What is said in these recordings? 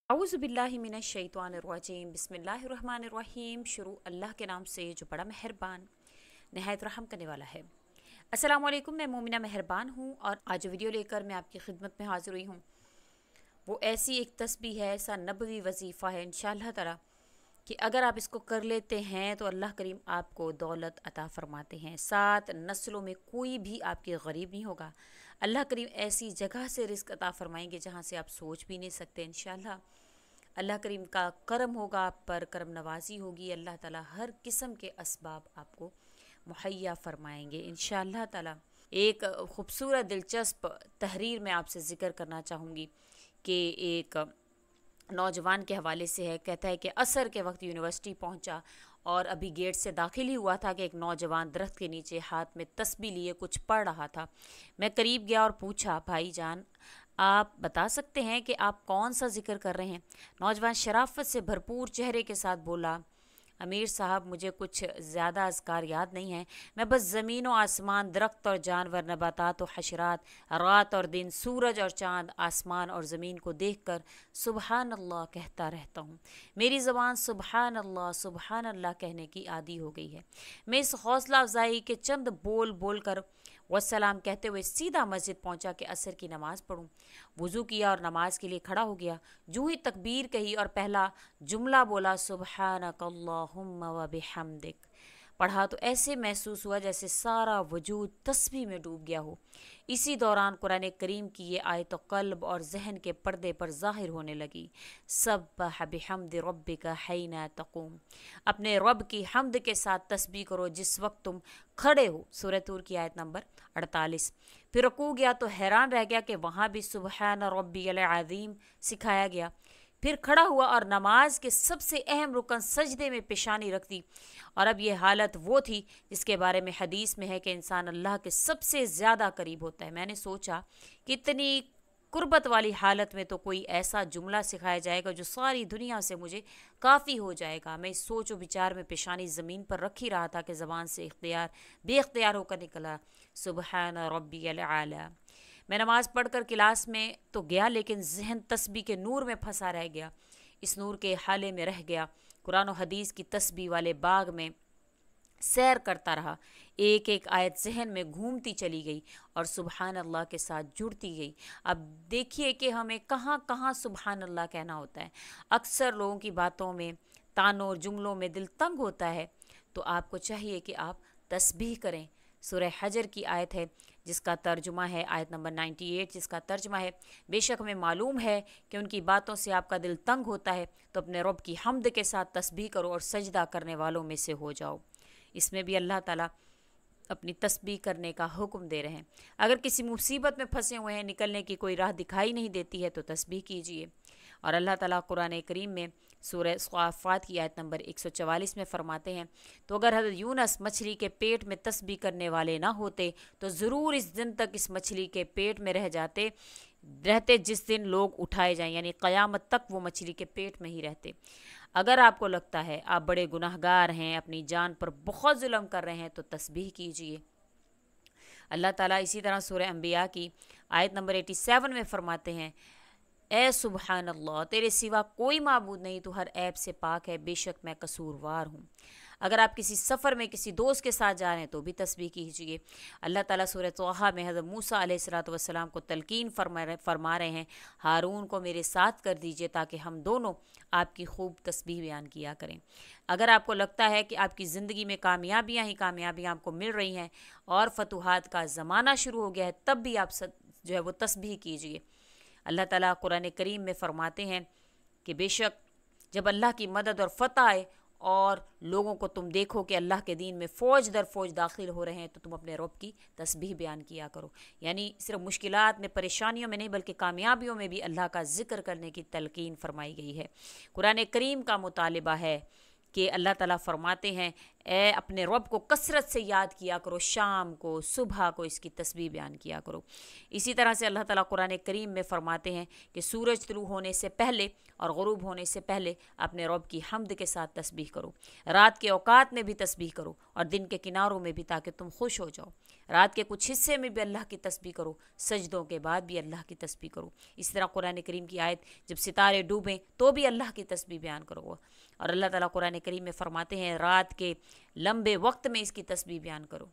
औज़ुबिल्लाहिमिनश्शैतानिर्रजीम बिस्मिल्लाहिर्रहमानिर्रहीम। शुरू अल्लाह के नाम से जो बड़ा मेहरबान नहायत रहम करने वाला है। अस्सलाम वालेकुम, मैं मोमिना मेहरबान हूँ और आज जो वीडियो लेकर मैं आपकी खिदमत में हाज़िर हुई हूँ वो ऐसी एक तस्बीह है, ऐसा नबवी वजीफ़ा है इंशाअल्लाह ताला कि अगर आप इसको कर लेते हैं तो अल्लाह करीम आपको दौलत अता फ़रमाते हैं। 7 नस्लों में कोई भी आपके गरीब नहीं होगा। अल्लाह करीम ऐसी जगह से रिज़्क़ अता फ़रमाएंगे जहाँ से आप सोच भी नहीं सकते। इंशाअल्लाह अल्लाह करीम का करम होगा, आप पर करम नवाजी होगी। अल्लाह ताला हर किस्म के असबाब आपको मुहैया फ़रमाएंगे इंशाअल्लाह ताला। एक ख़ूबसूरत दिलचस्प तहरीर में आपसे ज़िक्र करना चाहूँगी कि एक नौजवान के हवाले से है। कहता है कि असर के वक्त यूनिवर्सिटी पहुंचा और अभी गेट से दाखिल ही हुआ था कि एक नौजवान दरख्त के नीचे हाथ में तस्बीह लिए कुछ पढ़ रहा था। मैं करीब गया और पूछा, भाई जान आप बता सकते हैं कि आप कौन सा ज़िक्र कर रहे हैं? नौजवान शराफत से भरपूर चेहरे के साथ बोला, अमीर साहब मुझे कुछ ज़्यादा अज़कार याद नहीं है, मैं बस ज़मीन और आसमान, दरख्त और जानवर, नबातात और हशरात, रात और दिन, सूरज और चाँद, आसमान और ज़मीन को देखकर सुबहान अल्लाह कहता रहता हूँ। मेरी ज़बान सुबहान अल्लाह कहने की आदी हो गई है। मैं इस हौसला अफजाई के चंद बोल बोल कर वस्सलाम कहते हुए सीधा मस्जिद पहुंचा कि असर की नमाज़ पढ़ूं। वज़ू किया और नमाज के लिए खड़ा हो गया। जो ही तकबीर कही और पहला जुमला बोला, सुबहानक अल्लाहुम्मा व बिहम्दिक, पढ़ा तो ऐसे महसूस हुआ जैसे सारा वजूद तस्बीह में डूब गया हो। इसी दौरान कुरान करीम की ये आयत क़ल्ब और जहन के पर्दे पर ज़ाहिर होने लगी। सब्बह बिहम्दि रब्बिका हैना तक़ूम, अपने रब की हम्द के साथ तस्बीह करो जिस वक्त तुम खड़े हो। सूरह तूर की आयत नंबर 48। फिर रुकू गया तो हैरान रह गया कि वहाँ भी सुबहान रब्बियल अज़ीम सिखाया गया। फिर खड़ा हुआ और नमाज के सबसे अहम रुकन सजदे में पेशानी रख दी। और अब ये हालत वो थी जिसके बारे में हदीस में है कि इंसान अल्लाह के सबसे ज़्यादा करीब होता है। मैंने सोचा कि इतनी कुर्बत वाली हालत में तो कोई ऐसा जुमला सिखाया जाएगा जो सारी दुनिया से मुझे काफ़ी हो जाएगा। मैं इस सोच व विचार में पेशानी ज़मीन पर रख ही रहा था कि ज़बान से बेख्तियार होकर निकला, सुबहान रब्बियल आला। मैं नमाज़ पढ़कर क्लास में तो गया लेकिन जहन तस्बीह के नूर में फंसा रह गया। इस नूर के हाले में रह गया। कुरान और हदीस की तस्बीह वाले बाग में सैर करता रहा। एक एक आयत जहन में घूमती चली गई और सुबहान अल्लाह के साथ जुड़ती गई। अब देखिए कि हमें कहाँ कहाँ सुबहान अल्लाह कहना होता है। अक्सर लोगों की बातों में, तानों और जुमलों में दिल तंग होता है, तो आपको चाहिए कि आप तस्बीह करें। सूरह हजर की आयत है जिसका तर्जुमा है आयत नंबर 98, जिसका तर्जुमा है, बेशक हमें मालूम है कि उनकी बातों से आपका दिल तंग होता है, तो अपने रब की हम्द के साथ तस्बीह करो और सजदा करने वालों में से हो जाओ। इसमें भी अल्लाह ताला अपनी तस्बीह करने का हुक्म दे रहे हैं। अगर किसी मुसीबत में फंसे हुए हैं, निकलने की कोई राह दिखाई नहीं देती है, तो तस्बीह कीजिए। और अल्लाह ताला कुरान करीम में सूरह स्वाफ़ात की आयत नंबर 144 में फ़रमाते हैं, तो अगर हज़रत यूनस मछली के पेट में तस्बीह करने वाले ना होते तो ज़रूर इस दिन तक इस मछली के पेट में रहते जिस दिन लोग उठाए जाएं, यानी क़यामत तक वो मछली के पेट में ही रहते। अगर आपको लगता है आप बड़े गुनाहगार हैं, अपनी जान पर बहुत जुल्म कर रहे हैं, तो तस्बीह कीजिए। अल्लाह ताला इसी तरह सूरह अंबिया की आयत नंबर 87 में फ़रमाते हैं, ए सुबहान अल्लाह, तेरे सिवा कोई माबूद नहीं, तो हर ऐब से पाक है, बेशक मैं कसूरवार हूँ। अगर आप किसी सफ़र में किसी दोस्त के साथ जा रहे हैं तो भी तस्बीह कीजिए। अल्लाह ताला सूरह तोहा में हज़रत मूसा अलैहिस्सलाम को तलकीन फरमा रहे हैं, हारून को मेरे साथ कर दीजिए ताकि हम दोनों आपकी खूब तस्बीह बयान किया करें। अगर आपको लगता है कि आपकी ज़िंदगी में कामयाबियाँ ही कामयाबियाँ आपको मिल रही हैं और फतूहात का ज़माना शुरू हो गया है, तब भी आप जो है वो तस्बीह कीजिए। अल्लाह ताला कुरान करीम में फ़रमाते हैं कि बेशक जब अल्लाह की मदद और फ़तह आए और लोगों को तुम देखो कि अल्लाह के दीन में फ़ौज दर फ़ौज दाखिल हो रहे हैं, तो तुम अपने रब की तस्बीह बयान किया करो। यानी सिर्फ मुश्किलात में, परेशानियों में नहीं, बल्कि कामयाबियों में भी अल्लाह का ज़िक्र करने की तलकीन फरमाई गई है। कुरान करीम का मुतालिबा है कि अल्लाह ताला फरमाते हैं, अपने रब को कसरत से याद किया करो, शाम को सुबह को इसकी तस्बीह बयान किया करो। इसी तरह से अल्लाह ताला कुरान करीम में फ़रमाते हैं कि सूरज तुलू होने से पहले और गुरूब होने से पहले अपने रब की हम्द के साथ तस्बीह करो, रात के औकात में भी तस्बीह करो और दिन के किनारों में भी, ताकि तुम खुश हो जाओ। रात के कुछ हिस्से में भी अल्लाह की तस्बीह करो, सजदों के बाद भी अल्लाह की तस्बीह करो। इस तरह कुरान करीम की आयत, जब सितारे डूबें तो भी अल्लाह की तस्बीह बयान करो। और अल्लाह ताला कुरान करीम में फ़रमाते हैं रात के लंबे वक्त में इसकी तस्बीह बयान करो।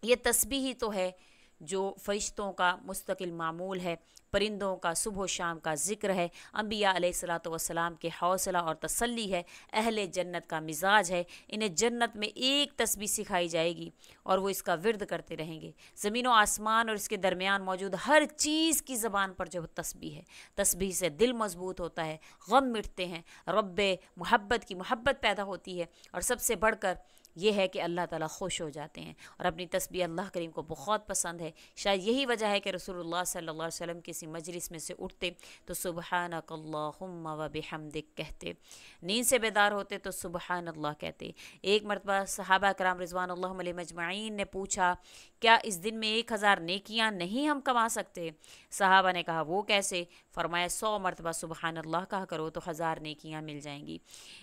ये तस्बीह ही तो है जो फ़रिश्तों का मुस्तकिल मामूल है, परिंदों का सुबह शाम का ज़िक्र है, अम्बिया अलैहिस्सलातु वस्सलाम के हौसला और तसल्ली है, अहले जन्नत का मिजाज है। इन्हें जन्नत में एक तस्बीह सिखाई जाएगी और वो इसका विर्द करते रहेंगे। ज़मीन व आसमान और इसके दरमियान मौजूद हर चीज़ की ज़बान पर जो तस्बीह है, तस्बीह से दिल मजबूत होता है, गम मिटते हैं, रब्बे मोहब्बत की मोहब्बत पैदा होती है और सबसे बढ़कर ये है कि अल्लाह ताला खुश हो जाते हैं और अपनी तस्बीह अल्लाह करीम को बहुत पसंद है। शायद यही वजह है कि रसूलुल्लाह सल्लल्लाहु अलैहि वसल्लम किसी मजलिस में से उठते तो सुबहानक अल्लाहुम्मा व बिहम्दिक कहते, नींद से बेदार होते तो सुबहान अल्लाह कहते। एक मरतबा सहाबा कराम रिज़वानुल्लाह अलैहिम अजमईन ने पूछा, क्या इस दिन में 1000 नेकियां नहीं हम कमा सकते? सहाबा ने कहा वो कैसे? फरमाया 100 मरतबा सुबहान अल्लाह कहा करो तो 1000 नेकियां मिल जाएंगी।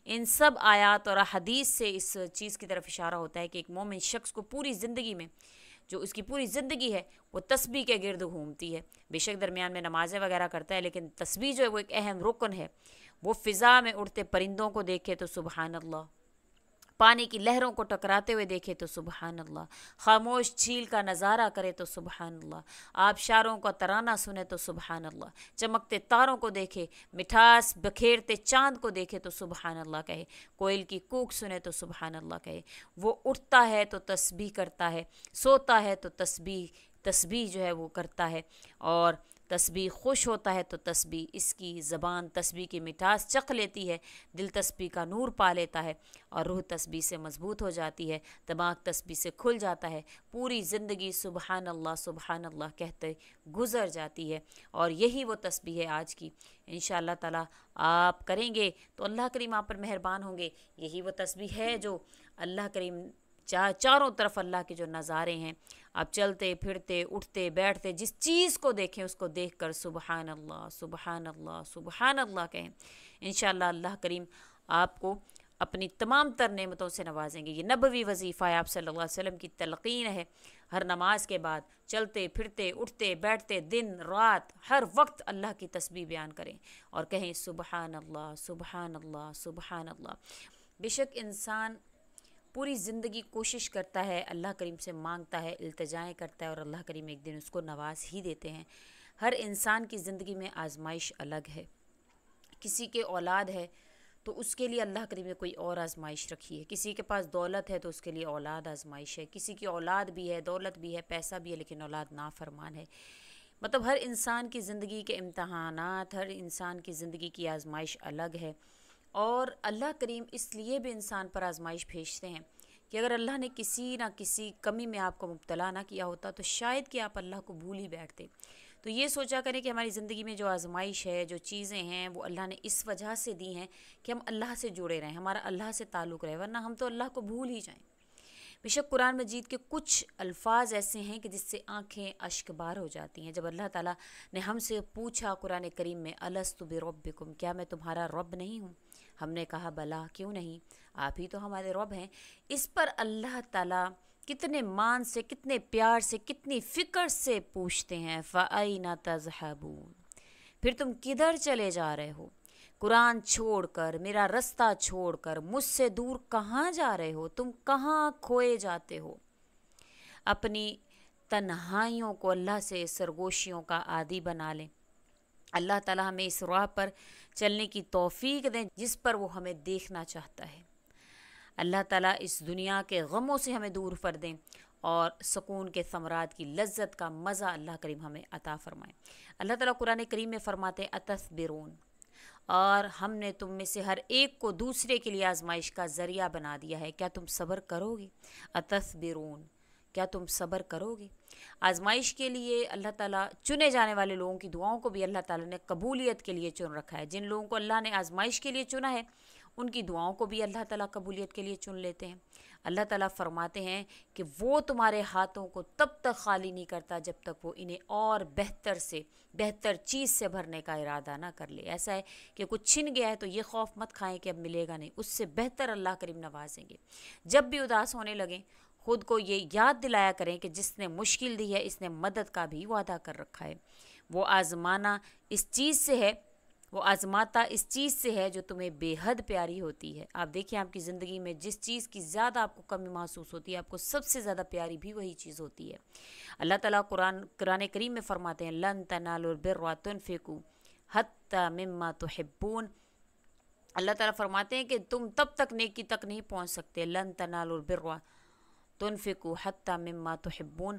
इन सब आयात और हदीस से इस चीज़ की तरफ इशारा होता है कि एक मोमिन शख्स को पूरी ज़िंदगी में, जो उसकी पूरी ज़िंदगी है वो तस्बीह के गिर्द घूमती है। बेशक दरमियान में नमाज़ें वगैरह करता है, लेकिन तस्बीह जो है वो एक अहम रुकन है। वो फ़िज़ा में उड़ते परिंदों को देखे तो सुबहान अल्लाह, पानी की लहरों को टकराते हुए देखे तो सुबहान अल्लाह, खामोश झील का नज़ारा करे तो सुबहान अल्लाह, आबशारों का तराना सुने तो सुबहान अल्लाह, चमकते तारों को देखे, मिठास बखेरते चाँद को देखे तो सुबहान अल्लाह कहे, कोयल की कूक सुने तो सुबहान अल्लाह कहे। वो उठता है तो तस्बीह करता है, सोता है तो तस्बीह जो है वो करता है, और तस्बीह खुश होता है तो तस्बीह, इसकी ज़बान तस्बीह की मिठास चख लेती है, दिल तस्बीह का नूर पा लेता है और रूह तस्बीह से मजबूत हो जाती है, दिमाग तस्बीह से खुल जाता है। पूरी ज़िंदगी सुबहान अल्लाह कहते गुज़र जाती है। और यही वो तस्बीह है आज की। इंशाअल्लाह ताला आप करेंगे तो अल्लाह करीम आप पर मेहरबान होंगे। यही वो तस्बीह है जो अल्लाह करीम चारों तरफ अल्लाह के जो नज़ारे हैं, आप चलते फिरते उठते बैठते जिस चीज़ को देखें उसको देखकर सुबहान अल्लाह सुबहान अल्लाह सुबहान अल्लाह कहें। इंशाअल्लाह अल्लाह करीम आपको अपनी तमाम तर नेमतों से नवाजेंगे। ये नबवी वजीफ़ा है, आप सल्लल्लाहु अलैहि वसल्लम की तलक़ीन है। हर नमाज के बाद चलते फिरते उठते बैठते दिन रात हर वक्त अल्लाह की तस्बीह बयान करें और कहें सुबहान अल्लाह सुबहान अल्लाह सुबहान अल्लाह। बेशक इंसान पूरी ज़िंदगी कोशिश करता है, अल्लाह करीम से मांगता है, इल्तिजाएँ करता है और अल्लाह करीम एक दिन उसको नवाज ही देते हैं। हर इंसान की ज़िंदगी में आजमाइश अलग है। किसी के औलाद है तो उसके लिए अल्लाह करीम ने कोई और आजमाइश रखी है। किसी के पास दौलत है तो उसके लिए औलाद आजमाइश है। किसी की औलाद भी है, दौलत भी है, पैसा भी है, लेकिन औलाद नाफरमान है। मतलब हर इंसान की ज़िंदगी के इम्तहानात, हर इंसान की ज़िंदगी की आजमाइश अलग है। और अल्लाह करीम इसलिए भी इंसान पर आजमाइश भेजते हैं कि अगर अल्लाह ने किसी ना किसी कमी में आपको मुब्तला ना किया होता तो शायद कि आप अल्लाह को भूल ही बैठते। तो ये सोचा करें कि हमारी ज़िंदगी में जो आजमाइश है, जो चीज़ें हैं, वो अल्लाह ने इस वजह से दी हैं कि हम अल्लाह से जुड़े रहें, हमारा अल्लाह से ताल्लुक़ रहे, वरना हम तो अल्लाह को भूल ही जाएँ। बेशक कुरान मजीद के कुछ अल्फाज ऐसे हैं कि जिससे आँखें अश्कबार हो जाती हैं। जब अल्लाह ताला ने हमसे पूछा कुरान करीम में, अलस्तु बिरब्बिकुम, क्या मैं तुम्हारा रब नहीं हूँ? हमने कहा बला, क्यों नहीं, आप ही तो हमारे रब हैं। इस पर अल्लाह ताला कितने मान से, कितने प्यार से, कितनी फ़िक्र से पूछते हैं, फ़अयना तज़हबून, फिर तुम किधर चले जा रहे हो? कुरान छोड़कर, मेरा रास्ता छोड़कर मुझसे दूर कहाँ जा रहे हो? तुम कहाँ खोए जाते हो? अपनी तन्हाइयों को अल्लाह से सरगोशियों का आदी बना लें। अल्लाह ताला हमें इस राह पर चलने की तौफीक दें जिस पर वो हमें देखना चाहता है। अल्लाह ताला इस दुनिया के गमों से हमें दूर कर दें और सुकून के समरात की लज्जत का मज़ा अल्लाह करीम हमें अता फ़रमाएँ। अल्लाह ताला कुरान करीम में फ़रमाते अतस्बिरून, और हमने तुम में से हर एक को दूसरे के लिए आजमाइश का ज़रिया बना दिया है, क्या तुम सब्र करोगे? अतस्बिरून, क्या तुम सब्र करोगे? आजमाइश के लिए अल्लाह ताला चुने जाने वाले लोगों की दुआओं को भी अल्लाह ताला ने कबूलियत के लिए चुन रखा है। जिन लोगों को अल्लाह ने आजमाइश के लिए चुना है ان کی دعاؤں کو بھی اللہ تعالیٰ قبولیت کے لیے چن لیتے ہیں۔ اللہ تعالیٰ فرماتے ہیں کہ وہ تمہارے ہاتھوں کو تب تک خالی نہیں کرتا جب تک وہ انہیں اور بہتر چیز سے بھرنے کا ارادہ نہ کر لے۔ ایسا ہے کہ کچھ چھن گیا ہے تو یہ خوف مت کھائیں کہ اب ملے گا نہیں، اس سے بہتر اللہ کریم نوازیں گے۔ جب بھی اداس ہونے لگیں خود کو یہ یاد دلایا کریں کہ جس نے مشکل دی ہے اس نے مدد کا بھی وعدہ کر رکھا ہے۔ وہ آزماتا اس چیز سے ہے جو تمہیں بے حد پیاری ہوتی ہے۔ آپ دیکھیں آپ کی زندگی میں جس چیز کی زیادہ آپ کو کمی محسوس ہوتی ہے آپ کو سب سے زیادہ پیاری بھی وہی چیز ہوتی ہے۔ اللہ تعالیٰ قرآن کریم میں فرماتے ہیں لن تنالوا البر حتى تنفقوا حتى مما تحبون۔ اللہ تعالیٰ فرماتے ہیں کہ تم تب تک نیکی تک نہیں پہنچ سکتے، لن تنالوا البر تنفقوا حتى مما تحبون،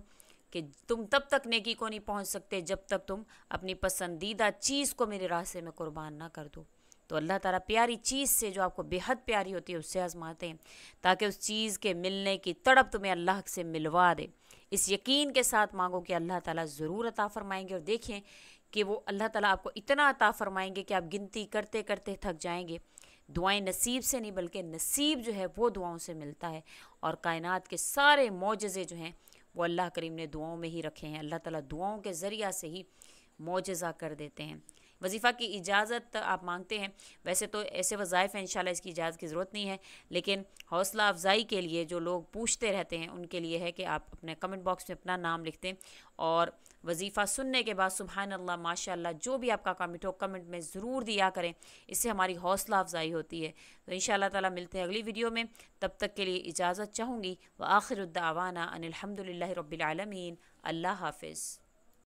کہ تم تب تک نیکی کو نہیں پہنچ سکتے جب تک تم اپنی پسندیدہ چیز کو میرے راستے میں قربان نہ کر دو۔ تو اللہ تعالیٰ پیاری چیز سے جو آپ کو بے حد پیاری ہوتی ہے اس سے آزماتے ہیں تاکہ اس چیز کے ملنے کی تڑپ تمہیں اللہ سے ملوا دے۔ اس یقین کے ساتھ مانگو کہ اللہ تعالیٰ ضرور عطا فرمائیں گے، اور دیکھیں کہ وہ اللہ تعالیٰ آپ کو اتنا عطا فرمائیں گے کہ آپ گنتی کرتے کرتے تھک جائیں گے۔ دعائیں نصیب سے نہیں بلکہ نصیب جو ہے وہ دعاؤں سے ملتا ہے، اور کائنات کے سارے معجزے جو ہیں وہ اللہ کریم نے دعاؤں میں ہی رکھے ہیں۔ اللہ تعالیٰ دعاؤں کے ذریعہ سے ہی معجزہ کر دیتے ہیں۔ وظیفہ کی اجازت آپ مانگتے ہیں، ویسے تو ایسے وظائف ہیں انشاءاللہ اس کی اجازت کی ضرورت نہیں ہے، لیکن حوصلہ افزائی کے لیے جو لوگ پوچھتے رہتے ہیں ان کے لیے ہے کہ آپ اپنے کمنٹ باکس میں اپنا نام لکھ دیں، اور وظیفہ سننے کے بعد سبحان اللہ ماشاء اللہ جو بھی آپ کا کمنٹ ہو کمنٹ میں ضرور دیا کریں، اس سے ہماری حوصلہ افزائی ہوتی ہے۔ تو انشاءاللہ تعالیٰ ملتے ہیں اگلی ویڈیو میں، تب تک کے لیے اجازت چاہوں گی۔ وآخر الدعوانا ان الحمد للہ رب العالمین۔ اللہ حافظ۔